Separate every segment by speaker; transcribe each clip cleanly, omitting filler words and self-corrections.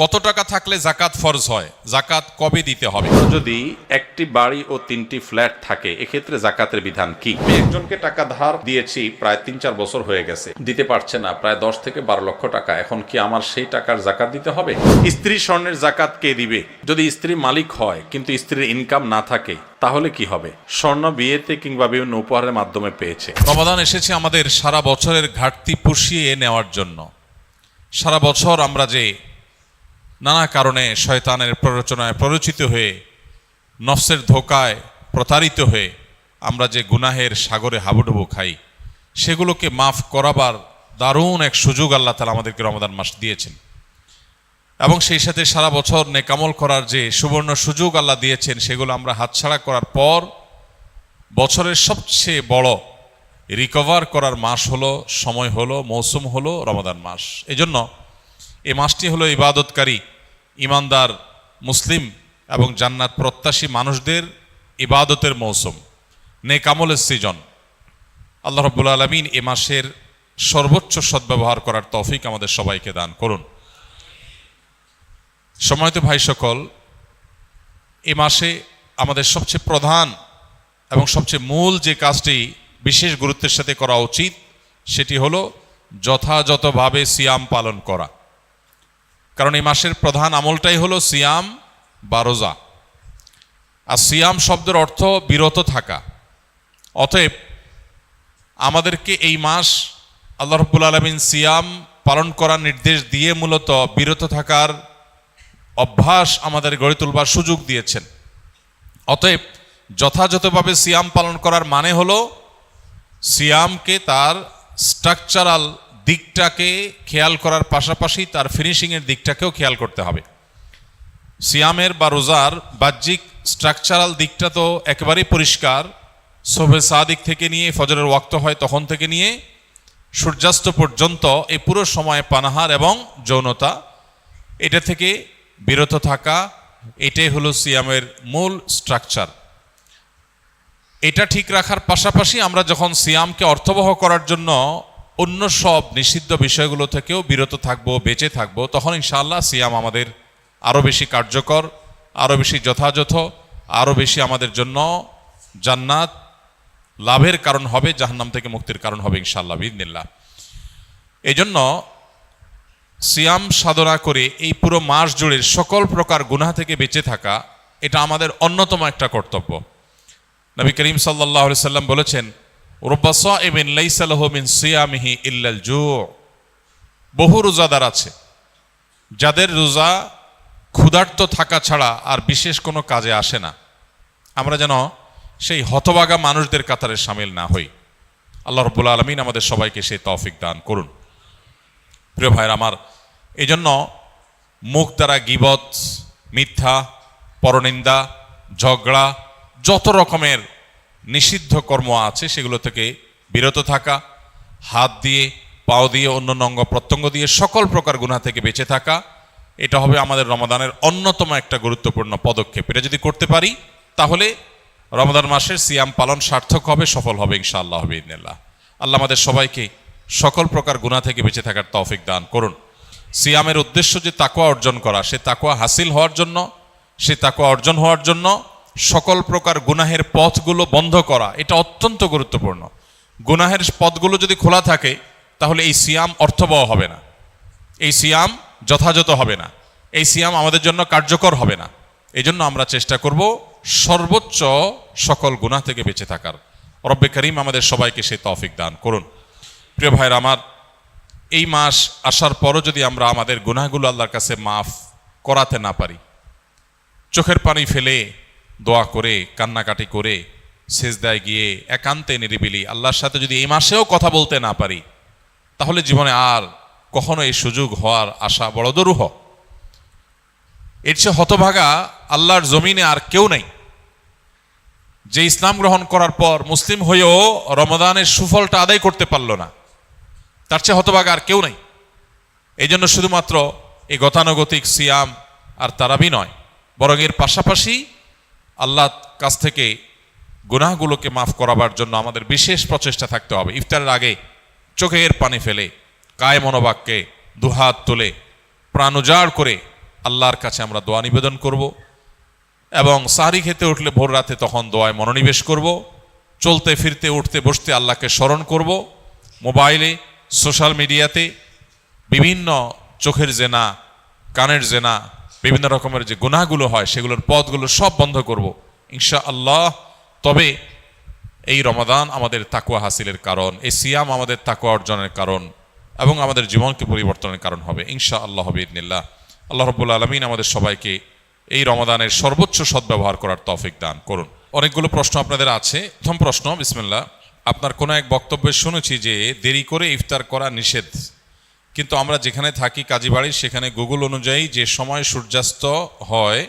Speaker 1: কত টাকা থাকলে জাকাত ফরজ হয়, জাকাত কবে দিতে হবে?
Speaker 2: যদি একটি বাড়ি ও 3টি ফ্ল্যাট থাকে এক্ষেত্রে জাকাতের বিধান কি? আমি একজনকে টাকা ধার দিয়েছি, প্রায় 3-4 বছর হয়ে গেছে, দিতে পারছে না, প্রায় 10 থেকে 12 লক্ষ টাকা। এখন কি আমার সেই টাকার জাকাত দিতে হবে? স্ত্রী স্বর্ণের জাকাত কে দিবে? যদি স্ত্রী মালিক হয় কিন্তু স্ত্রীর ইনকাম না থাকে তাহলে কি হবে? স্বর্ণ বিয়েতে কিংবা বিভিন্ন উপহারের মাধ্যমে পেয়েছে।
Speaker 1: রমাদান এসেছে আমাদের সারা বছরের ঘাটতি পুষিয়ে নেওয়ার জন্য। সারা বছর আমরা যে নানা কারণে শয়তানের প্ররোচনায় প্ররোচিত হয়ে, নফসের ধোকায় প্রতারিত হয়ে আমরা যে গুনাহের সাগরে হাবুডুবু খাই, সেগুলোকে মাফ করাবার দারুণ এক সুযোগ আল্লাহ তাআলা আমাদেরকে রমাদান মাস দিয়েছেন। এবং সেই সাথে সারা বছর নেকামল করার যে সুবর্ণ সুযোগ আল্লাহ দিয়েছেন, সেগুলো আমরা হাতছাড়া করার পর বছরের সবচেয়ে বড় রিকভার করার মাস হলো, সময় হলো, মৌসুম হলো রমাদান মাস। এজন্য এই মাসটি হলো ইবাদতকারী, ইমানদার, মুসলিম এবং জান্নাত প্রত্যাশী মানুষদের ইবাদতের মৌসুম, নেক আমলের সিজন। আল্লাহ রাব্বুল আলামিন এ মাসের সর্বোচ্চ সদ্ব্যবহার করার তৌফিক আমাদের সবাইকে দান করুন। সম্মানিত ভাই সকল, এ মাসে আমাদের সবচেয়ে প্রধান এবং সবচেয়ে মূল যে কাজটি বিশেষ গুরুত্বের সাথে করা উচিত, সেটি হলো যথাযথভাবে সিয়াম পালন করা। কারণ এই মাসের প্রধান আমলটাই হলো সিয়াম বা রোজা। আর সিয়াম শব্দের অর্থ বিরত থাকা। অতএব আমাদেরকে এই মাস আল্লাহ রাব্বুল আলামিন সিয়াম পালন করার নির্দেশ দিয়ে মূলত বিরত থাকার অভ্যাস আমাদের গড়ে তুলবার সুযোগ দিয়েছেন। অতএব যথাযথভাবে সিয়াম পালন করার মানে হলো সিয়ামকে তার স্ট্রাকচারাল দিকটাকে খেয়াল করার পাশাপাশি তার ফিনিশিংয়ের দিকটাকেও খেয়াল করতে হবে। সিয়ামের বা রোজার বাহ্যিক স্ট্রাকচারাল দিকটা তো একেবারেই পরিষ্কার। শোবে সাদিক থেকে নিয়ে ফজরের ওয়াক্ত হয় তখন থেকে নিয়ে সূর্যাস্ত পর্যন্ত এই পুরো সময় পানাহার এবং যৌনতা, এটা থেকে বিরত থাকা, এটাই হলো সিয়ামের মূল স্ট্রাকচার। এটা ঠিক রাখার পাশাপাশি আমরা যখন সিয়ামকে অর্থবহ করার জন্য অন্য সব নিষিদ্ধ বিষয়গুলো থেকেও বিরত থাকব, বেঁচে থাকব, তখন ইনশাআল্লাহ সিয়াম আমাদের আরও বেশি কার্যকর, আরও বেশি যথাযথ, আরও বেশি আমাদের জন্য জান্নাত লাভের কারণ হবে, জাহান্নাম থেকে মুক্তির কারণ হবে ইনশাআল্লাহ বিইذনিল্লাহ। এই জন্য সিয়াম সাধনা করে এই পুরো মাস জুড়ে সকল প্রকার গুনাহ থেকে বেঁচে থাকা, এটা আমাদের অন্যতম একটা কর্তব্য। নবী করিম সাল্লাল্লাহু আলাইহি সাল্লাম বলেছেন, রুব্বা সাইমিন লাইসা লাহু মিন সিয়ামিহি ইল্লাল জু'। বহু রোজাদার আছে যাদের রোজা ক্ষুধার্ত থাকা ছাড়া আর বিশেষ কোনো কাজে আসে না। আমরা যেন সেই হতভাগা মানুষদের কাতারে শামিল না হই। আল্লাহ রাব্বুল আলামিন আমাদের সবাইকে সেই তৌফিক দান করুন। প্রিয় ভাইরা আমার, এই জন্য মুখ দ্বারা গীবত, মিথ্যা, পরনিন্দা, ঝগড়া, যত রকমের নিষিদ্ধ কর্ম আছে সেগুলো থেকে বিরত থাকা, হাত দিয়ে, পাও দিয়ে, অন্য অঙ্গ প্রত্যঙ্গ দিয়ে সকল প্রকার গুনাহ থেকে বেঁচে থাকা, এটা হবে আমাদের রমাদানের অন্যতম একটা গুরুত্বপূর্ণ পদক্ষেপ। এটা যদি করতে পারি তাহলে রমাদান মাসের সিয়াম পালন সার্থক হবে, সফল হবে ইনশাআল্লাহ বিইذনিল্লাহ। আল্লাহ আমাদের সবাইকে সকল প্রকার গুনাহ থেকে বেঁচে থাকার তৌফিক দান করুন। সিয়ামের উদ্দেশ্য যে তাকওয়া অর্জন করা, সে তাকওয়া হাসিল হওয়ার জন্য, সে তাকওয়া অর্জন হওয়ার জন্য সকল প্রকার গুনাহের পথগুলো বন্ধ করা, এটা অত্যন্ত গুরুত্বপূর্ণ। গুনাহের পথগুলো যদি খোলা থাকে তাহলে এই সিয়াম অর্থবহ হবে না, এই সিয়াম যথাযথ হবে না, এই সিয়াম আমাদের জন্য কার্যকর হবে না। এই জন্য আমরা চেষ্টা করব সর্বোচ্চ সকল গুনাহ থেকে বেঁচে থাকার। রব্বে করিম আমাদের সবাইকে সেই তৌফিক দান করুন। প্রিয় ভাইরা আমার, এই মাস আসার পরও যদি আমরা আমাদের গুনাহগুলো আল্লাহর কাছে মাফ করাতে না পারি, চোখের পানি ফেলে দোয়া করে, কান্নাকাটি করে, সেজদায় গিয়ে একান্তে নিরিবিলি আল্লাহর সাথে যদি এই মাসেও কথা বলতে না পারি, তাহলে জীবনে আর কখনো এই সুযোগ হওয়ার আশা বড় দুরূহ। এর চেয়ে হতভাগা আল্লাহর জমিনে আর কেউ নেই, যে ইসলাম গ্রহণ করার পর মুসলিম হয়েও রমাদানের সুফলটা আদায় করতে পারল না। তার চেয়ে হতভাগা আর কেউ নেই। এই জন্য শুধুমাত্র এই গতানুগতিক সিয়াম আর তারাবি নয়, বরং এর পাশাপাশি আল্লাহর কাছ থেকে গুনাহগুলোকে মাফ করাবার জন্য আমাদের বিশেষ প্রচেষ্টা থাকতে হবে। ইফতারের আগে চোখের পানি ফেলে, কায় মনোবাক্যে দুহাত তুলে, প্রাণ উজাড় করে আল্লাহর কাছে আমরা দোয়া নিবেদন করব এবং সাহরি খেতে উঠলে ভোর রাতে তখন দোয়ায় মনোনিবেশ করব, চলতে ফিরতে উঠতে বসতে আল্লাহকে স্মরণ করব, মোবাইলে সোশ্যাল মিডিয়াতে বিভিন্ন চোখের জেনা, কানের জেনা, বিভিন্ন রকমের যে গুনাহগুলো হয় সেগুলোর পথগুলো সব বন্ধ করব ইনশাআল্লাহ। তবে এই রমাদান আমাদের তাকওয়া হাসিলের কারণ, এই সিয়াম আমাদের তাকওয়া অর্জনের কারণ এবং আমাদের জীবনকে পরিবর্তনের কারণ হবে ইনশাআল্লাহ বিইذনিল্লাহ। আল্লাহ রাব্বুল আলামিন আমাদের সবাইকে এই রমাদানের সর্বোচ্চ সদ্ব্যবহার করার তৌফিক দান করুন। অনেকগুলো প্রশ্ন আপনাদের আছে। প্রথম প্রশ্ন, বিসমিল্লাহ। আপনার কোনো এক বক্তব্যে শুনেছি যে দেরি করে ইফতার করা নিষেধ, কিন্তু আমরা যেখানে থাকি কাজীবাড়ি সেখানে গুগল অনুযায়ী যে সময় সূর্যাস্ত হয়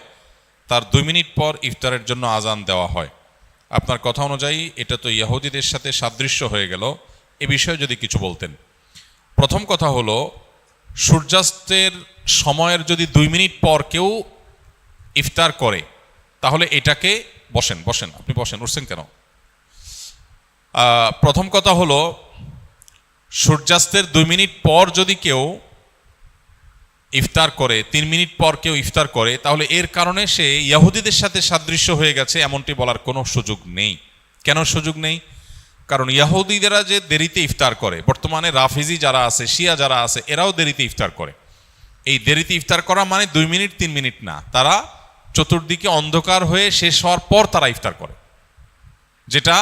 Speaker 1: তার 2 মিনিট পর ইফতারের জন্য আজান দেওয়া হয়। আপনার কথা অনুযায়ী এটা তো ইহুদিদের সাথে সাদৃশ্য হয়ে গেল, এ বিষয়ে যদি কিছু বলতেন। প্রথম কথা হলো, সূর্যাস্তের সময়ের যদি 2 মিনিট পর কেউ ইফতার করে তাহলে এটাকে বসেন আপনি বসেন, উঠছেন কেন? প্রথম কথা হলো, সূর্যাস্তের 2 মিনিট পর যদি কেউ ইফতার করে, 3 মিনিট পর কেউ ইফতার করে, তাহলে এর কারণে সে ইহুদিদের সাথে সাদৃশ্য হয়ে গেছে এমনটি বলার কোনো সুযোগ নেই। কেন সুযোগ নেই? কারণ ইহুদিরা যে দেরিতে ইফতার করে, বর্তমানে রাফিজি যারা আছে, শিয়া যারা আছে, এরাও দেরিতে ইফতার করে। এই দেরিতে ইফতার করা মানে 2 মিনিট 3 মিনিট না, তারা চতুর্দিকে অন্ধকার হয়ে শেষ হওয়ার পর তারা ইফতার করে, যেটা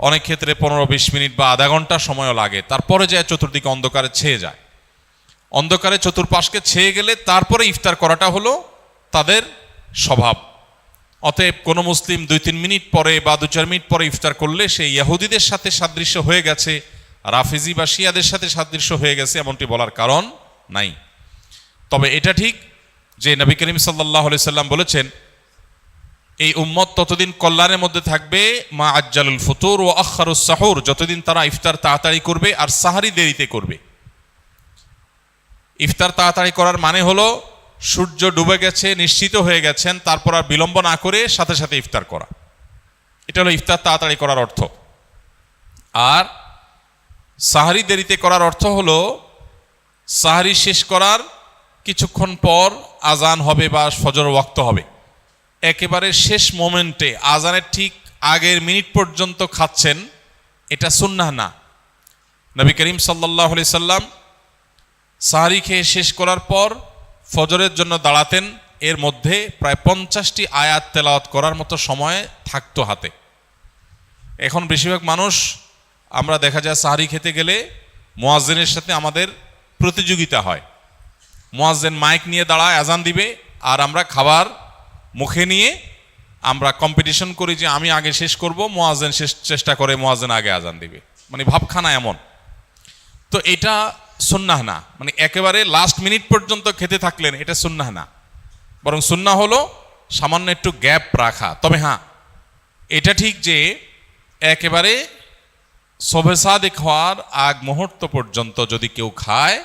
Speaker 1: অনেক ক্ষেত্রে 15-20 মিনিট বা আধা ঘন্টা সময়ও লাগে। তারপরে যায় চতুর্দিকে অন্ধকারে ছেয়ে যায়, অন্ধকারে চতুর্পাশকে ছেয়ে গেলে তারপরে ইফতার করাটা হলো তাদের স্বভাব। অতএব কোনো মুসলিম 2-3 মিনিট পরে বা 2-4 মিনিট পরে ইফতার করলে সে ইহুদিদের সাথে সাদৃশ্য হয়ে গেছে, রাফিজি বা শিয়াদের সাথে সাদৃশ্য হয়ে গেছে এমনটি বলার কারণ নাই। তবে এটা ঠিক যে নবী করিম সাল্লাল্লাহু আলাইহি সাল্লাম বলেছেন, এই উম্মত ততদিন কল্যাণের মধ্যে থাকবে মা আজ্জালুল ফুতুর ও আখারুস সাহুর, যতদিন তারা ইফতার তাড়াতাড়ি করবে আর সাহারি দেরিতে করবে। ইফতার তাড়াতাড়ি করার মানে হলো সূর্য ডুবে গেছে, নিশ্চিত হয়ে গেছেন, তারপর আর বিলম্ব না করে সাথে সাথে ইফতার করা, এটা হলো ইফতার তাড়াতাড়ি করার অর্থ। আর সাহারি দেরিতে করার অর্থ হলো সাহারি শেষ করার কিছুক্ষণ পর আজান হবে বা ফজর ওয়াক্ত হবে, একেবারে শেষ মোমেন্টে আজানের ঠিক আগের মিনিট পর্যন্ত খাচ্ছেন, এটা সুন্নাহ না। নবী করিম সাল্লাল্লাহু আলাইহি সাল্লাম সাহারি খেয়ে শেষ করার পর ফজরের জন্য দাঁড়াতেন, এর মধ্যে প্রায় 50টি আয়াত তেলাওয়াত করার মতো সময় থাকতো হাতে। এখন বেশিরভাগ মানুষ আমরা দেখা যায় সাহারি খেতে গেলে মুয়াজ্জিনের সাথে আমাদের প্রতিযোগিতা হয়, মুয়াজ্জিন মাইক নিয়ে দাঁড়ায় আজান দিবে আর আমরা খাবার মুখে নিয়ে আমরা কম্পিটিশন করি যে আমি আগে শেষ করব, মুয়াজ্জিন চেষ্টা করে মুয়াজ্জিন আগে আজান দিবে, মানে ভাবখানা এমন। তো এটা সুন্নাহ না, মানে একেবারে লাস্ট মিনিট পর্যন্ত খেতে থাকলেন, এটা সুন্নাহ না, বরং সুন্নাহ হলো সামান্য একটু গ্যাপ রাখা। তবে হ্যাঁ, এটা ঠিক যে একেবারে শবে সাদিক হওয়ার আগ মুহূর্ত পর্যন্ত যদি কেউ খায়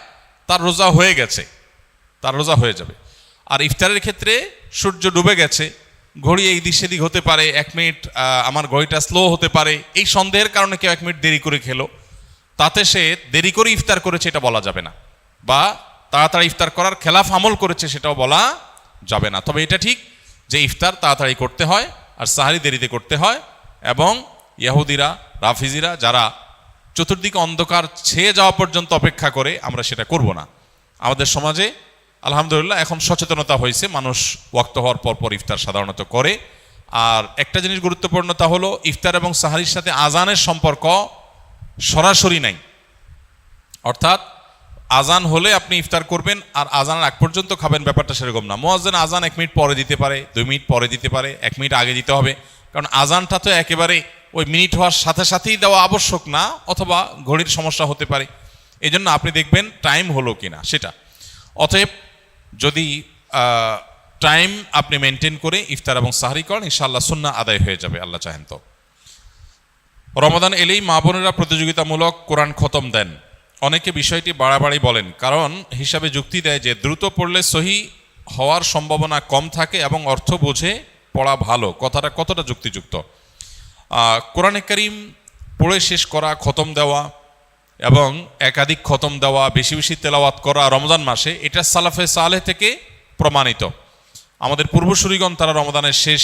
Speaker 1: তার রোজা হয়ে গেছে, তার রোজা হয়ে যাবে। আর ইফতারের ক্ষেত্রে সূর্য ডুবে গেছে, ঘড়ি এই দিক সেদিক হতে পারে, 1 মিনিট আমার ঘড়িটা স্লো হতে পারে, এই সন্দেহের কারণে কেউ 1 মিনিট দেরি করে খেলো, তাতে সে দেরি করে ইফতার করেছে এটা বলা যাবে না, বা তাড়াতাড়ি ইফতার করার খেলাফ আমল করেছে সেটাও বলা যাবে না। তবে এটা ঠিক যে ইফতার তাড়াতাড়ি করতে হয় আর সাহারি দেরিতে করতে হয়, এবং ইহুদিরা রাফিজিরা যারা চতুর্দিকে অন্ধকার ছেয়ে যাওয়া পর্যন্ত অপেক্ষা করে, আমরা সেটা করব না। আমাদের সমাজে আলহামদুলিল্লাহ এখন সচেতনতা হয়েছে, মানুষ ওয়াক্ত হওয়ার পর পর ইফতার সাধারণত করে। আর একটা জিনিস গুরুত্বপূর্ণ, তা হলো ইফতার এবং সাহারির সাথে আজানের সম্পর্ক সরাসরি নাই। অর্থাৎ আজান হলে আপনি ইফতার করবেন আর আজানের আগ পর্যন্ত খাবেন, ব্যাপারটা সেরকম না। মুয়াজ্জিন আজান 1 মিনিট পরে দিতে পারে, 2 মিনিট পরে দিতে পারে, 1 মিনিট আগে দিতে হবে, কারণ আজানটা তো একেবারে ওই মিনিট হওয়ার সাথে সাথেই দেওয়া আবশ্যক না, অথবা ঘড়ির সমস্যা হতে পারে, এই জন্য আপনি দেখবেন টাইম হলো কিনা সেটা। অতএব যদি টাইম আপনি মেনটেন করে ইফতার এবং সাহরি করেন, ইনশাআল্লাহ সুন্নাহ আদায় হয়ে যাবে, আল্লাহ চাহেন তো। রমাদান এলেই মা বোনেরা প্রতিযোগিতামূলক কোরআন খতম দেন, অনেকে বিষয়টি বাড়াবাড়ি বলেন, কারণ হিসাবে যুক্তি দেয় যে দ্রুত পড়লে সহি হওয়ার সম্ভাবনা কম থাকে এবং অর্থ বুঝে পড়া ভালো। কথাটা কতটা যুক্তিযুক্ত? কোরআনে কারীম পড়ে শেষ করা, খতম দেওয়া এবং একাধিক খতম দেওয়া, বেশি বেশি তেলাওয়াত করা রমজান মাসে, এটা সালাফে সালেহ থেকে প্রমাণিত। আমাদের পূর্বসূরিগণ তারা রমাদানের শেষ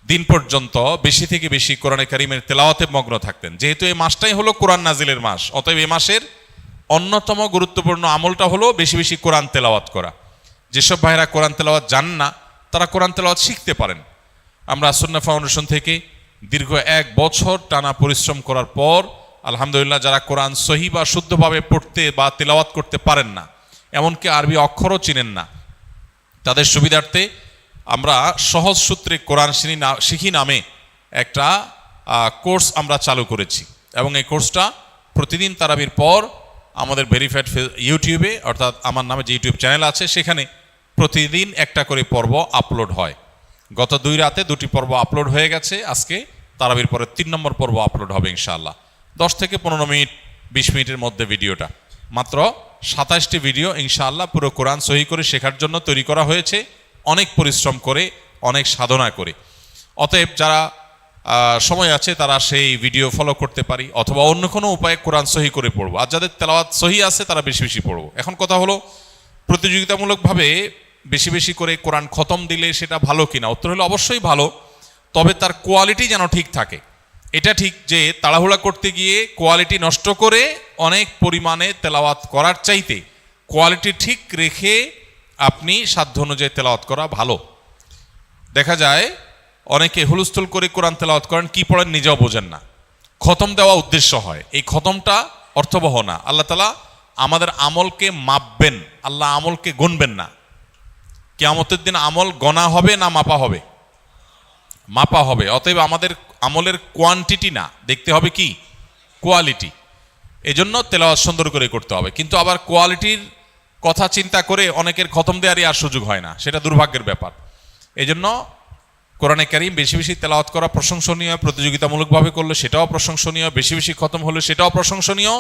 Speaker 1: দিন পর্যন্ত বেশি থেকে বেশি কোরআনে কারিমের তেলাওয়াতে মগ্ন থাকতেন। যেহেতু এই মাসটাই হলো কোরআন নাজিলের মাস, অতএব এই মাসের অন্যতম গুরুত্বপূর্ণ আমলটা হলো বেশি বেশি কোরআন তেলাওয়াত করা। যেসব ভাইরা কোরআন তেলাওয়াত জান না তারা কোরআন তেলাওয়াত শিখতে পারেন। আমরা সুন্নাহ ফাউন্ডেশন থেকে দীর্ঘ 1 বছর টানা পরিশ্রম করার পর আলহামদুলিল্লাহ যারা কোরআন সহি বা শুদ্ধভাবে পড়তে বা তেলাওয়াত করতে পারেন না, এমনকি আরবি অক্ষরও চিনেন না, তাদের সুবিধার্থে আমরা সহজ সূত্রে কোরআন শিখি নামে একটা কোর্স আমরা চালু করেছি এবং এই কোর্সটা প্রতিদিন তারাবির পর আমাদের ভেরিফাইড ইউটিউবে, অর্থাৎ আমার নামে যে ইউটিউব চ্যানেল আছে সেখানে প্রতিদিন একটা করে পর্ব আপলোড হয়। গত 2 রাতে 2টি পর্ব আপলোড হয়ে গেছে। আজকে তারাবির পরে 3 নম্বর পর্ব আপলোড হবে ইনশাআল্লাহ। 10 থেকে 15 মিনিট 20 মিনিটের মধ্যে ভিডিওটা, মাত্র 27টি ভিডিও ইনশাআল্লাহ পুরো কোরআন সহি করে শেখার জন্য তৈরি করা হয়েছে, অনেক পরিশ্রম করে, অনেক সাধনা করে। অতএব যারা সময় আছে তারা সেই ভিডিও ফলো করতে পারি, অথবা অন্য কোনো উপায়ে কোরআন সহি করে পড়বো। আর যাদের তেলাওয়াত সহি আছে তারা বেশি বেশি পড়বো। এখন কথা হলো প্রতিযোগিতামূলকভাবে বেশি বেশি করে কোরআন খতম দিলে সেটা ভালো কিনা? উত্তর হলো অবশ্যই ভালো, তবে তার কোয়ালিটি যেন ঠিক থাকে। এটা ঠিক যে তাড়াহুড়া করতে গিয়ে কোয়ালিটি নষ্ট করে অনেক পরিমাণে তেলাওয়াত করার চাইতে কোয়ালিটি ঠিক রেখে আপনি সাধ্য অনুযায়ী তেলাওয়াত করা ভালো। দেখা যায় অনেকে হুলস্থুল করে কোরআন তেলাওয়াত করেন, কি পড়েন নিজেও বোঝেন না, খতম দেওয়া উদ্দেশ্য হয়। এই খতমটা অর্থবহ না। আল্লাহ তাআলা আমাদের আমলকে মাপবেন, আল্লাহ আমলকে গুনবেন না। কিয়ামতের দিন আমল গণা হবে না মাপা হবে? মাপা হবে। অতএব আমাদের আমলের কোয়ান্টিটি না, দেখতে হবে কি কোয়ালিটি। এজন্য তেলাওয়াত সুন্দর করে করতে হবে, কিন্তু আবার কোয়ালিটির কথা চিন্তা করে অনেকের খতম দেওয়ারই আর সুযোগ হয় না, সেটা দুর্ভাগ্যের ব্যাপার। এজন্য কোরআনে কারীম বেশি বেশি তেলাওয়াত করা প্রশংসনীয়, প্রতিযোগিতামূলকভাবে করলে সেটাও প্রশংসনীয়, বেশি বেশি খতম হলে সেটাও প্রশংসনীয়।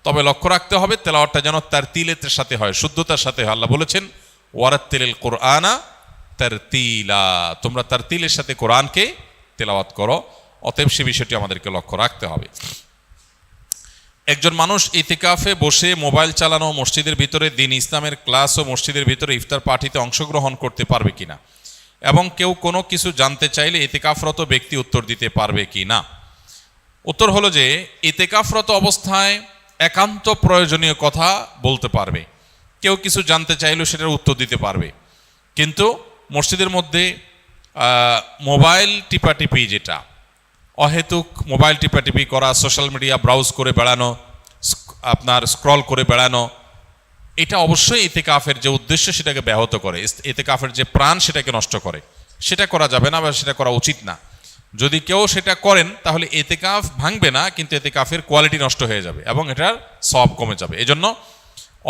Speaker 1: তবে লক্ষ্য রাখতে হবে তেলাওয়াতটা যেন তার তিলের সাথে হয়, শুদ্ধতার সাথে হয়। আল্লাহ বলেছেন ওয়ারাত্তিলিল কুরআনা তারতিলা, তোমরা তার তিলের সাথে কোরআনকে তেলাওয়াত করো। অতএব সে বিষয়টি আমাদেরকে লক্ষ্য রাখতে হবে। একজন মানুষ ইতিকাফে বসে মোবাইল চালানো, মসজিদের ভিতরে দ্বীন ইসলামের ক্লাস ও মসজিদের ভিতরে ইফতার পার্টিতে অংশগ্রহণ করতে পারবে কিনা, এবং কেউ কোনো কিছু জানতে চাইলে ইতিকাফরত ব্যক্তি উত্তর দিতে পারবে কি না? উত্তর হলো যে ইতিকাফরত অবস্থায় একান্ত প্রয়োজনীয় কথা বলতে পারবে, কেউ কিছু জানতে চাইলেও সেটার উত্তর দিতে পারবে। কিন্তু মসজিদের মধ্যে মোবাইল টিপাটিপি, যেটা অহেতুক মোবাইল টিপাটিপি করা, সোশ্যাল মিডিয়া ব্রাউজ করে বেড়ানো, আপনার স্ক্রল করে বেড়ানো, এটা অবশ্যই ইতিকাফের যে উদ্দেশ্য সেটাকে ব্যাহত করে, ইতিকাফের যে প্রাণ সেটাকে নষ্ট করে। সেটা করা যাবে না বা সেটা করা উচিত না। যদি কেউ সেটা করেন তাহলে ইতিকাফ ভাঙবে না, কিন্তু ইতিকাফের কোয়ালিটি নষ্ট হয়ে যাবে এবং এটার সওয়াব কমে যাবে। এজন্য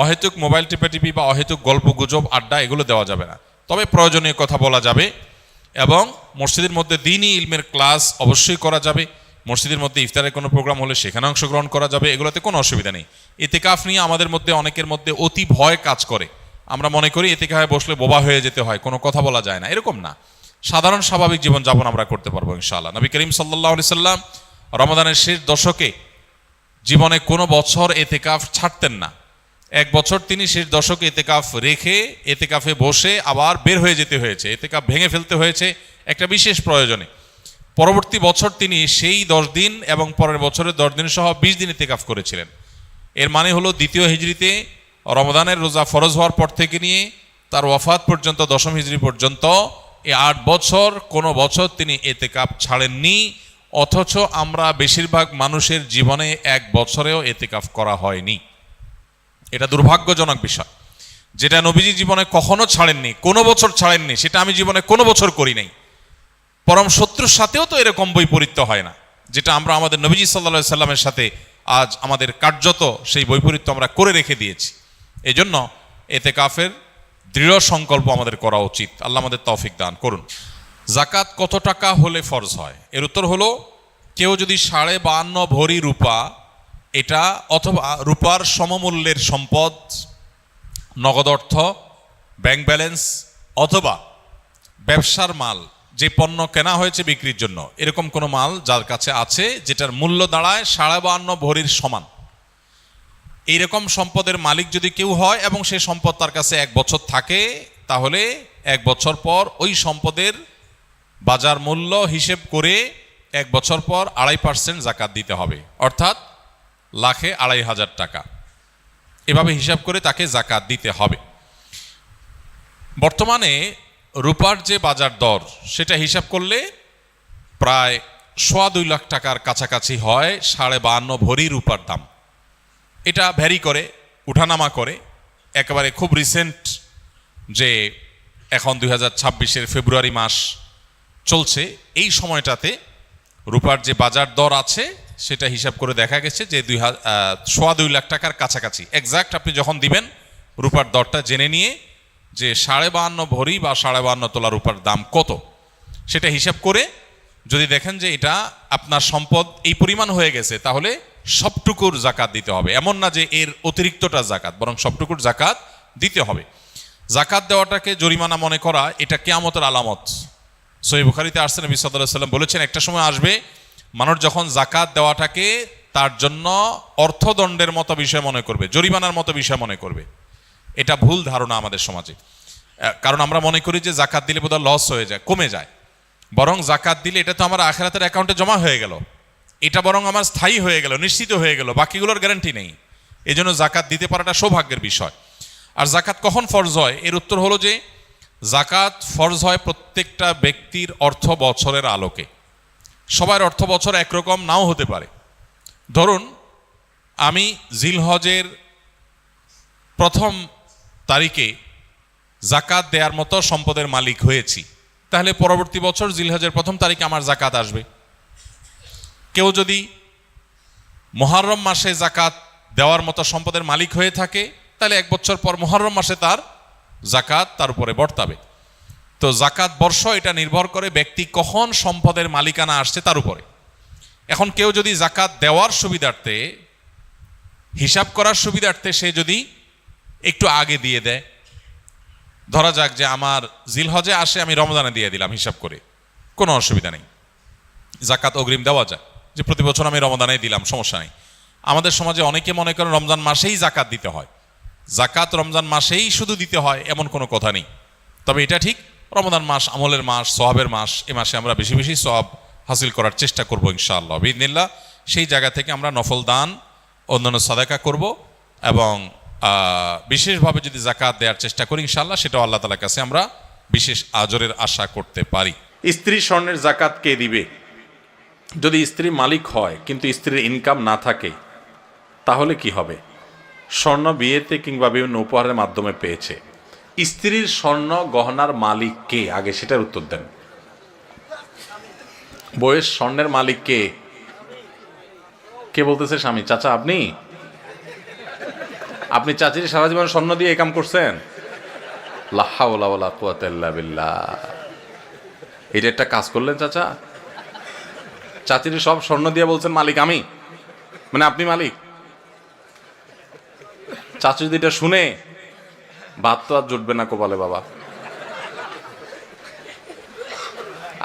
Speaker 1: অহেতুক মোবাইল টিপাটিপি বা অহেতুক গল্প গুজব আড্ডা এগুলো দেওয়া যাবে না, তবে প্রয়োজনীয় কথা বলা যাবে। এবং মসজিদের মধ্যে দ্বীনি ইলমের ক্লাস অবশ্যই করা যাবে। মসজিদের মধ্যে ইফতারের কোনো প্রোগ্রাম হলে সেখানে অংশগ্রহণ করা যাবে, এগুলোতে কোনো অসুবিধা নেই। ইতিকাফ নিয়ে আমাদের মধ্যে অনেকের মধ্যে অতি ভয় কাজ করে। আমরা মনে করি ইতিকাফে বসলে বোবা হয়ে যেতে হয়, কোনো কথা বলা যায় না। এরকম না, সাধারণ স্বাভাবিক জীবনযাপন আমরা করতে পারবো ইনশাআল্লাহ। নবী করিম সাল্লাল্লাহু আলাইহি সাল্লাম রমাদানের শেষ দশকে জীবনে কোনো বছর ইতিকাফ ছাড়তেন না। 1 বছর তিনি শেষ দশকে ইতিকাফ রেখে ইতিকাফে বসে আবার বের হয়ে যেতে হয়েছে, ইতিকাফ ভেঙে ফেলতে হয়েছে একটা বিশেষ প্রয়োজনে। পরবর্তী বছর তিনি সেই 10 দিন এবং পরের বছরের 10 দিন সহ 20 দিন ইতিকাফ করেছিলেন। এর মানে হলো দ্বিতীয় হিজরিতে রমজানের রোজা ফরজ হওয়ার পর থেকে নিয়ে তার ওয়াফাত পর্যন্ত 10ম হিজরি পর্যন্ত এই 8 বছর কোনো বছর তিনি ইতিকাফ ছাড়েননি। অথচ আমরা বেশিরভাগ মানুষের জীবনে 1 বছরেও ইতিকাফ করা হয়নি। এটা দুর্ভাগ্যজনক বিষয়। যেটা নবীজি জীবনে কখনো ছাড়েননি, কোনো বছর ছাড়েননি, সেটা আমি জীবনে কোনো বছর করি নাই। পরম শত্রুর সাথেও তো এরকম বৈপরীত্য হয় না, যেটা আমরা আমাদের নবীজি সাল্লাল্লাহু আলাইহি সাল্লামের সাথে আজ আমাদের কার্যত সেই বৈপরীত্য আমরা করে রেখে দিয়েছি। এই জন্য ইতিকাফের দৃঢ় সংকল্প আমাদের করা উচিত। আল্লাহ আমাদের তৌফিক দান করুন। যাকাত কত টাকা হলে ফরজ হয়? এর উত্তর হলো, কেউ যদি 52.5 ভরি রূপা, এটা অথবা রূপার সমমূল্যের সম্পদ, নগদ অর্থ, ব্যাংক ব্যালেন্স অথবা ব্যবসার মাল, যে পণ্য কেনা হয়েছে বিক্রির জন্য, এরকম কোনো মাল যার কাছে আছে যেটার মূল্য দাঁড়ায় 52.5 ভরির সমান, এইরকম সম্পদের মালিক যদি কেউ হয় এবং সেই সম্পদ তার কাছে 1 বছর থাকে, তাহলে 1 বছর পর ওই সম্পদের বাজার মূল্য হিসেব করে 1 বছর পর 2.5% জাকাত দিতে হবে, অর্থাৎ লাখে 2,500 টাকা। এভাবে হিসাব করে তাকে জাকাত দিতে হবে। বর্তমানে রূপার যে বাজার দর সেটা হিসাব করলে প্রায় 2.25 লাখ টাকার কাছাকাছি হয় 52.5 ভরি রূপার দাম। এটা ভ্যারি করে, উঠানামা করে। একেবারে খুব রিসেন্ট যে এখন 2026-এর ফেব্রুয়ারি মাস চলছে, এই সময়টাতে রূপার যে বাজার দর আছে সেটা হিসাব করে দেখা গেছে যে 2.25 লাখ টাকার কাছাকাছি। এক্সাক্ট আপনি যখন দিবেন রূপার দরটা জেনে নিয়ে যে 52.5 ভরি বা 52.5 তোলা রূপার দাম কত, সেটা হিসাব করে যদি দেখেন যে এটা আপনার সম্পদ এই পরিমাণ হয়ে গেছে, তাহলে সবটুকুর জাকাত দিতে হবে। এমন না যে এর অতিরিক্তটা জাকাত, বরং সবটুকুর জাকাত দিতে হবে। জাকাত দেওয়াটাকে জরিমানা মনে করা এটা কিয়ামতের আলামত। সহিহ বুখারীতে আসছে, নবী সাল্লাল্লাহু আলাইহি ওয়াসাল্লাম বলেছেন, একটা সময় আসবে মানুষ যখন জাকাত দেওয়াটাকে তার জন্য অর্থদণ্ডের মতো বিষয় মনে করবে, জরিমানার মতো বিষয় মনে করবে। এটা ভুল ধারণা আমাদের সমাজে। কারণ আমরা মনে করি যে জাকাত দিলে বোধহয় লস হয়ে যায়, কমে যায়। বরং জাকাত দিলে এটা তো আমার আখিরাতের অ্যাকাউন্টে জমা হয়ে গেল, এটা বরং আমার স্থায়ী হয়ে গেল, নিশ্চিত হয়ে গেল, বাকিগুলোর গ্যারান্টি নেই। এই জন্য জাকাত দিতে পারাটা সৌভাগ্যের বিষয়। আর জাকাত কখন ফরজ হয়? এর উত্তর হলো যে জাকাত ফরজ হয় প্রত্যেকটা ব্যক্তির অর্থ বছরের আলোকে। সবার অর্থ বছর একরকম নাও হতে পারে। ধরুন আমি জিলহজের 1ম তারিখে জাকাত দেওয়ার মতো সম্পদের মালিক হয়েছি, তাহলে পরবর্তী বছর জিলহজের 1ম তারিখে আমার জাকাত আসবে। কেউ যদি মুহররম মাসে জাকাত দেওয়ার মতো সম্পদের মালিক হয়ে থাকে, তাহলে 1 বছর পর মুহররম মাসে তার জাকাত তার উপরে বর্তাবে। তো জাকাত বর্ষ এটা নির্ভর করে ব্যক্তি কখন সম্পদের মালিকানা আসছে তার উপরে। এখন কেউ যদি জাকাত দেওয়ার সুবিধার্থে, হিসাব করার সুবিধার্থে সে যদি একটু আগে দিয়ে দেয়, ধরা যাক যে আমার জিলহজে আসে, আমি রমজানে দিয়ে দিলাম হিসাব করে, কোনো অসুবিধা নেই, জাকাত অগ্রিম দেওয়া যায়, যে প্রতি বছর আমি রমজানে দিলাম, সমস্যা নেই। আমাদের সমাজে অনেকে মনে করেন রমজান মাসেই জাকাত দিতে হয়। জাকাত রমজান মাসেই শুধু দিতে হয় এমন কোনো কথা নেই। তবে এটা ঠিক, রমজান মাস আমলের মাস, সওয়াবের মাস, এ মাসে আমরা বেশি বেশি সওয়াব হাসিল করার চেষ্টা করব ইনশাআল্লাহ বিইذনিল্লাহ। সেই জায়গা থেকে আমরা নফল দান, অন্যান্য সাদাকা করব এবং বিশেষভাবে যদি জাকাত দেওয়ার চেষ্টা করি ইনশাআল্লাহ, সেটাও আল্লাহ তাআলার কাছে আমরা বিশেষ আজরের আশা করতে পারি।
Speaker 2: স্ত্রী স্বর্ণের জাকাত কে দিবে? যদি স্ত্রী মালিক হয় কিন্তু স্ত্রীর ইনকাম না থাকে, তাহলে কি হবে? স্বর্ণ বিয়েতে কিংবা বিভিন্ন উপহারের মাধ্যমে পেয়েছে, স্ত্রীর স্বর্ণ গহনার মালিক কে? আগে সেটার উত্তর দেন। বইয়ের স্বর্ণের মালিক কে? কে বলতেছে? স্বামী? চাচা আপনি? আপনি চাচির সারা জীবন স্বর্ণ দিয়ে এই কাম করছেন? লা হাওলা ওয়ালা কুওয়াতা ইল্লা বিল্লাহ। এটা একটা কাজ করলেন চাচা? চাচির সব স্বর্ণ দিয়ে বলছেন মালিক আমি, মানে আপনি মালিক? চাচি যদি এটা শুনে, ভাত তো আর জুটবে না কপালে বাবা।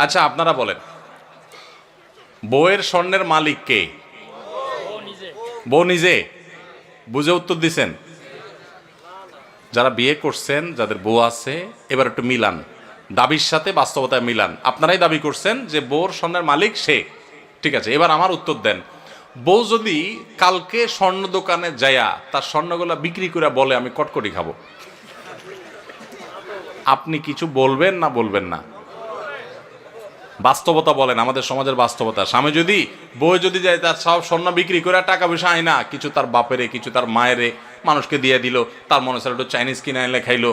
Speaker 2: আচ্ছা আপনারা বলেন, বউয়ের স্বর্ণের মালিক কে? বউ নিজে? বুঝে উত্তর দিছেন? যারা বিয়ে করছেন, যাদের বউ আছে, এবার একটু মিলান, দাবির সাথে বাস্তবতায় মিলান। আপনারাই দাবি করছেন যে বউর স্বর্ণের মালিক সে, ঠিক আছে। এবার আমার উত্তর দেন, বউ যদি কালকে স্বর্ণ দোকানে যায়া তার স্বর্ণগুলা বিক্রি করে বলে আমি কটকটি খাবো, আপনি কিছু বলবেন না বলবেন না? বাস্তবতা বলেন, আমাদের সমাজের বাস্তবতা। স্বামী যদি, বউ যদি যায় তার সব স্বর্ণ বিক্রি করে টাকা পয়সা আয় না, কিছু তার বাপেরে, কিছু তার মায়েরে, মানুষকে দিয়ে দিল, তার মনে হচ্ছে একটু চাইনিজ কিনে এনে খাইলো,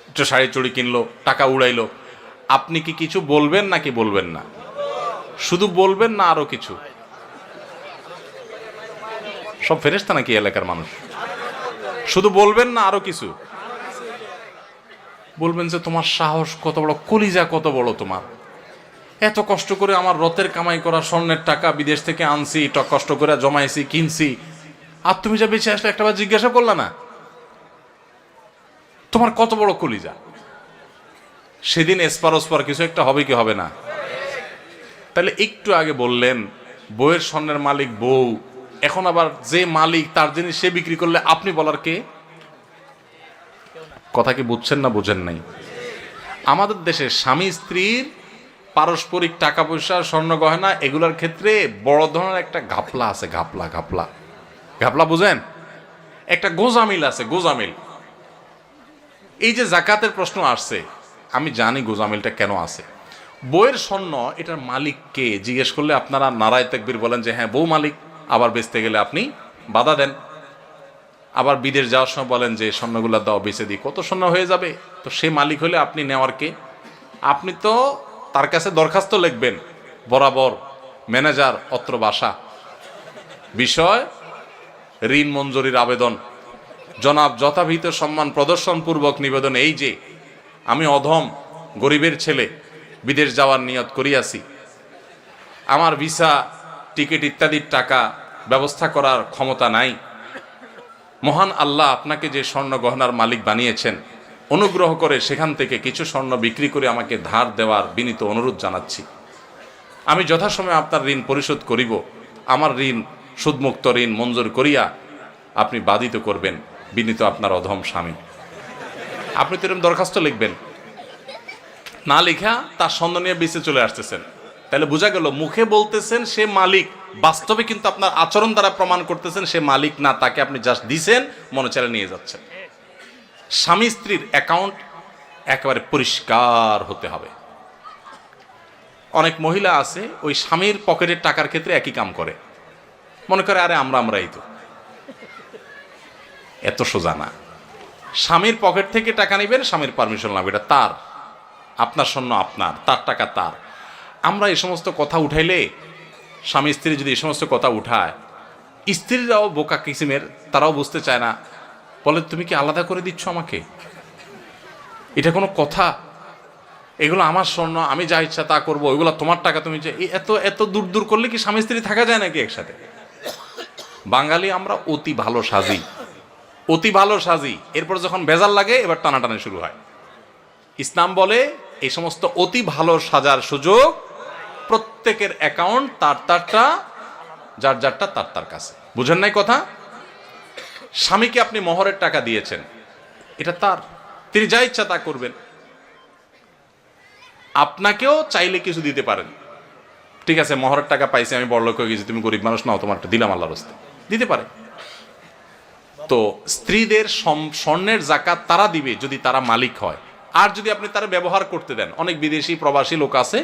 Speaker 2: একটু শাড়ি চুড়ি কিনলো, টাকা উড়াইলো, আপনি কি কিছু বলবেন নাকি বলবেন না? শুধু বলবেন না আরো কিছু? সব ফেরেশতা নাকি এলাকার মানুষ? শুধু বলবেন না আরো কিছু? বলবেন যে তোমার সাহস কত বড়, কলিজা কত বড় তোমার, এত কষ্ট করে আমার রথের কামাই করা স্বর্ণের টাকা বিদেশ থেকে আনছি, কষ্ট করে জমাইছি, কিনছি, আর তুমি যা বেঁচে আসলে একটাবার জিজ্ঞাসা করলা না? তোমার কত বড় কলিজা। সেদিন এসপার ওসপার কিছু একটা হবে কি হবে না? তাহলে একটু আগে বললেন বউয়ের স্বর্ণের মালিক বউ, এখন আবার যে মালিক তার জিনিস সে বিক্রি করলে আপনি বলার কে? কথা কি বুঝছেন না বুঝেন নাই? আমাদের দেশে স্বামী স্ত্রীর পারস্পরিক টাকা পয়সা, স্বর্ণ গয়না এগুলোর ক্ষেত্রে বড় ধরনের একটা ঘাপলা আছে। ঘাপলা ঘাপলা ঘাপলা বুঝেন? একটা গোজামিল আছে, গোজামিল। এই যে জাকাতের প্রশ্ন আসছে, আমি জানি গোজামিলটা কেন আছে। বইয়ের স্বর্ণ এটার মালিককে জিজ্ঞেস করলে আপনারা নারায়ে তাকবীর বলেন যে হ্যাঁ বউ মালিক, আবার বেচতে গেলে আপনি বাধা দেন। আবার বিদেশ যাওয়ার সময় বলেন যে স্বর্ণগুলো দাও, বেচে দিই, কত স্বর্ণ হয়ে যাবে। তো সে মালিক হলে আপনি নেওয়ার কে? আপনি তো তার কাছে দরখাস্ত লিখবেন, বরাবর ম্যানেজার অত্র বাসা, বিষয় ঋণ মঞ্জুরির আবেদন, জনাব যথাবিহিত সম্মান প্রদর্শনপূর্বক নিবেদন এই যে আমি অধম গরিবের ছেলে, বিদেশ যাওয়ার নিয়ত করিয়াছি, আমার ভিসা টিকিট ইত্যাদির টাকা ব্যবস্থা করার ক্ষমতা নাই। মহান আল্লাহ আপনাকে যে স্বর্ণ গহনার মালিক বানিয়েছেন, অনুগ্রহ করে সেখান থেকে কিছু স্বর্ণ বিক্রি করে আমাকে ধার দেওয়ার বিনীত অনুরোধ জানাচ্ছি। আমি যথাসময়ে আপনার ঋণ পরিশোধ করিব। আমার ঋণ সুদমুক্ত ঋণ মঞ্জুর করিয়া আপনি বাধিত করবেন, বিনীত আপনার অধম স্বামী। আপনি তো এরকম দরখাস্ত লিখবেন, না লেখা তার স্বর্ণ নিয়ে বেঁচে চলে আসতেছেন। তাহলে বোঝা গেল মুখে বলতেছেন সে মালিক, বাস্তবে কিন্তু আপনার আচরণ দ্বারা প্রমাণ করতেছেন সে মালিক না, তাকে আপনি জাস্ট দিছেন, মনে চালে নিয়ে যাচ্ছেন। স্বামী স্ত্রীর অ্যাকাউন্ট একেবারে পরিষ্কার হতে হবে। অনেক মহিলা আছে ওই স্বামীর পকেটের টাকার ক্ষেত্রে একই কাম করে, মনে করে আরে আমরাই তো। এত সোজা না। স্বামীর পকেট থেকে টাকা নেবেন, স্বামীর পারমিশন লাগবে, এটা তার, আপনার স্বর্ণ আপনার, তার টাকা তার। আমরা এই সমস্ত কথা উঠাইলে, স্বামী স্ত্রী যদি এই সমস্ত কথা উঠায়, স্ত্রীরাও বোকা কিসিমের, তারাও বুঝতে চায় না, বলে তুমি কি আলাদা করে দিচ্ছ আমাকে? এটা কোনো কথা? এগুলো আমার স্বর্ণ, আমি যা ইচ্ছা তা করবো, ওইগুলো তোমার টাকা, তুমি যে এত এত দূর দূর করলে কি স্বামী স্ত্রী থাকা যায় নাকি একসাথে? বাঙালি আমরা অতি ভালো সাজি, অতি ভালো সাজি, এরপর যখন ভেজাল লাগে এবার টানাটানি শুরু হয়। ইসলাম বলে এই সমস্ত অতি ভালো সাজার সুযোগ প্রত্যেকের অ্যাকাউন্ট তার তারটা, যার যারটা তার তার কাছে। বুঝেন নাই কথা? স্বামীকে আপনি মোহরের টাকা দিয়েছেন, এটা তার, তিনি যা ইচ্ছা তা করবেন। আপনাকেও চাইলে কিছু দিতে পারেন, ঠিক আছে মোহরের টাকা পাইছি, আমি বড়লোক হয়ে গেছি, তুমি গরিব মানুষ নাও, তোমারটা দিলাম আল্লাহর রাস্তায়, দিতে পারে। তো স্ত্রীদের স্বর্ণের জাকাত তারা দিবে যদি তারা মালিক হয়, আর যদি আপনি তারা ব্যবহার করতে দেন। অনেক বিদেশি প্রবাসী লোক আছে,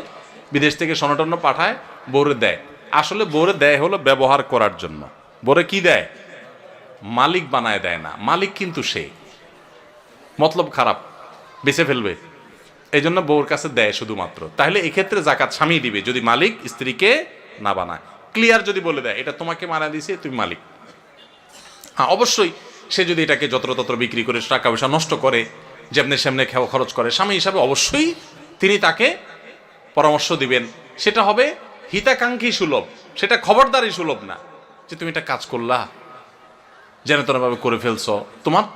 Speaker 2: বিদেশ থেকে স্বর্ণটন্ন পাঠায়, বউরে দেয়। আসলে বউরে দেয় হলো ব্যবহার করার জন্য। বউরে কি দেয়? মালিক বানায় দেয় না। মালিক কিন্তু সে, মতলব খারাপ, বেঁচে ফেলবে, এই জন্য বউর কাছে দেয় শুধুমাত্র। তাহলে এক্ষেত্রে জাকাত স্বামী দিবে যদি মালিক স্ত্রীকে না বানায়। ক্লিয়ার যদি বলে দেয় এটা তোমাকে মানা দিছে, তুমি মালিক। হ্যাঁ অবশ্যই সে যদি এটাকে যত্রতত্র বিক্রি করে টাকা পয়সা নষ্ট করে, যেমনি সেমনে খরচ করে, স্বামী হিসাবে অবশ্যই তিনি তাকে পরামর্শ দিবেন। সেটা হবে হিতাকাঙ্ক্ষী সুলভ, সেটা খবরদারি সুলভ না যে তুমি এটা কাজ করলা, যেন তেনভাবে করে ফেলছো,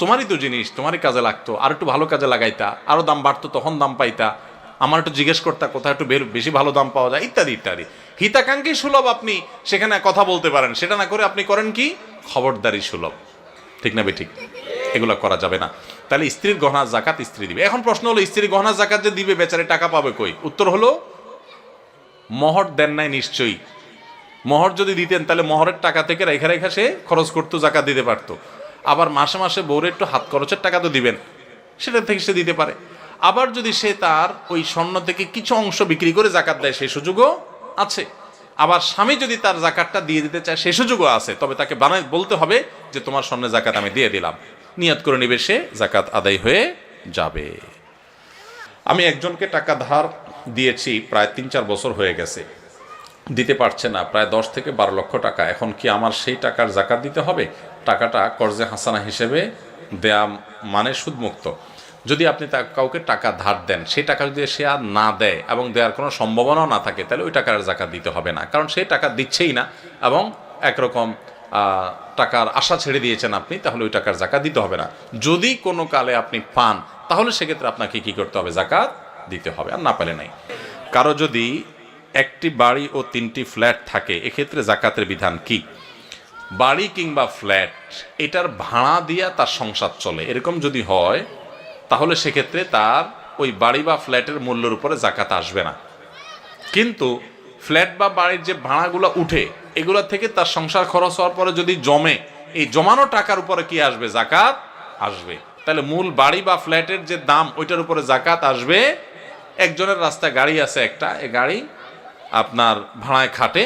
Speaker 2: তোমারই তো জিনিস, তোমারই কাজে লাগতো, আর একটু ভালো কাজে লাগাইতা, আরো দাম বাড়তো তখন দাম পাইতা, আমার একটু জিজ্ঞেস করতা কোথায় একটু বেশি ভালো দাম পাওয়া যায়, ইত্যাদি ইত্যাদি। হিতাকাঙ্ক্ষী সুলভ আপনি সেখানে কথা বলতে পারেন, সেটা না করে আপনি করেন কি খবরদারি সুলভ। ঠিক না বেঠিক? এগুলো করা যাবে না। তাহলে স্ত্রীর গহনা জাকাত স্ত্রী দিবে। এখন প্রশ্ন হলো স্ত্রীর গহনা জাকাত যে দিবে, বেচারে টাকা পাবে কই? উত্তর হলো মোহর দেন নাই নিশ্চয়ই। মোহর যদি দিতেন তাহলে মোহরের টাকা থেকে রেখা রেখা সে খরচ করতো, জাকাত দিতে পারতো। আবার মাসে মাসে বউরে একটু হাত খরচের টাকা তো দিবেন, সেটা থেকে সে দিতে পারে। আবার যদি সে তার ওই স্বর্ণ থেকে কিছু অংশ বিক্রি করে জাকাত দেয়, সেই সুযোগও আছে। আবার স্বামী যদি তার জাকাতটা দিয়ে দিতে চায়, সেই সুযোগও আছে। তবে তাকে বলতে হবে যে তোমার স্বর্ণের জাকাত আমি দিয়ে দিলাম, নিয়ত করে নিবে, সে জাকাত আদায় হয়ে যাবে। আমি একজনকে টাকা ধার দিয়েছি, প্রায় 3-4 বছর হয়ে গেছে, দিতে পারছে না, প্রায় 10 থেকে 12 লক্ষ টাকা। এখন কি আমার সেই টাকার জাকাত দিতে হবে? টাকাটা কর্জে হাসানা হিসেবে দেয়া মানে সুদমুক্ত। যদি আপনি কাউকে টাকা ধার দেন, সেই টাকা যদি সে আর না দেয় এবং দেওয়ার কোনো সম্ভাবনাও না থাকে, তাহলে ওই টাকার জাকাত দিতে হবে না, কারণ সেই টাকা দিচ্ছেই না এবং একরকম টাকার আশা ছেড়ে দিয়েছেন আপনি, তাহলে ওই টাকার জাকাত দিতে হবে না। যদি কোনো কালে আপনি পান, তাহলে সেক্ষেত্রে আপনাকে কি করতে হবে? জাকাত দিতে হবে, আর না পেলে নাই। কারো যদি একটি বাড়ি ও 3টি ফ্ল্যাট থাকে, এক্ষেত্রে জাকাতের বিধান কি? বাড়ি কিংবা ফ্ল্যাট, এটার ভাড়া দিয়া তার সংসার চলে, এরকম যদি হয় তাহলে সেক্ষেত্রে তার ওই বাড়ি বা ফ্ল্যাটের মূল্যের উপরে জাকাত আসবে না। কিন্তু ফ্ল্যাট বা বাড়ির যে ভাড়াগুলো উঠে এগুলো থেকে তার সংসার খরচ হওয়ার পরে যদি জমে, এই জমানো টাকার উপরে কি আসবে? জাকাত আসবে। তাহলে মূল বাড়ি বা ফ্ল্যাটের যে দাম ওইটার উপরে জাকাত আসবে। একজনের রাস্তায় গাড়ি আছে একটা, এই গাড়ি আপনার ভাড়ায় খাটে,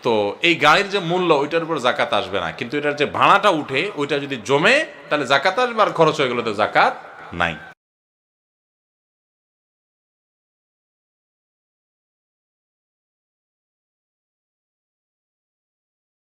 Speaker 2: তো এই গাড়ির যে মূল্য ওইটার উপর জাকাত আসবে না, কিন্তু এটার যে ভাড়াটা উঠে ওইটা যদি জমে তাহলে জাকাত আসবে, আর খরচ হয়ে গেলে তো জাকাত নাই।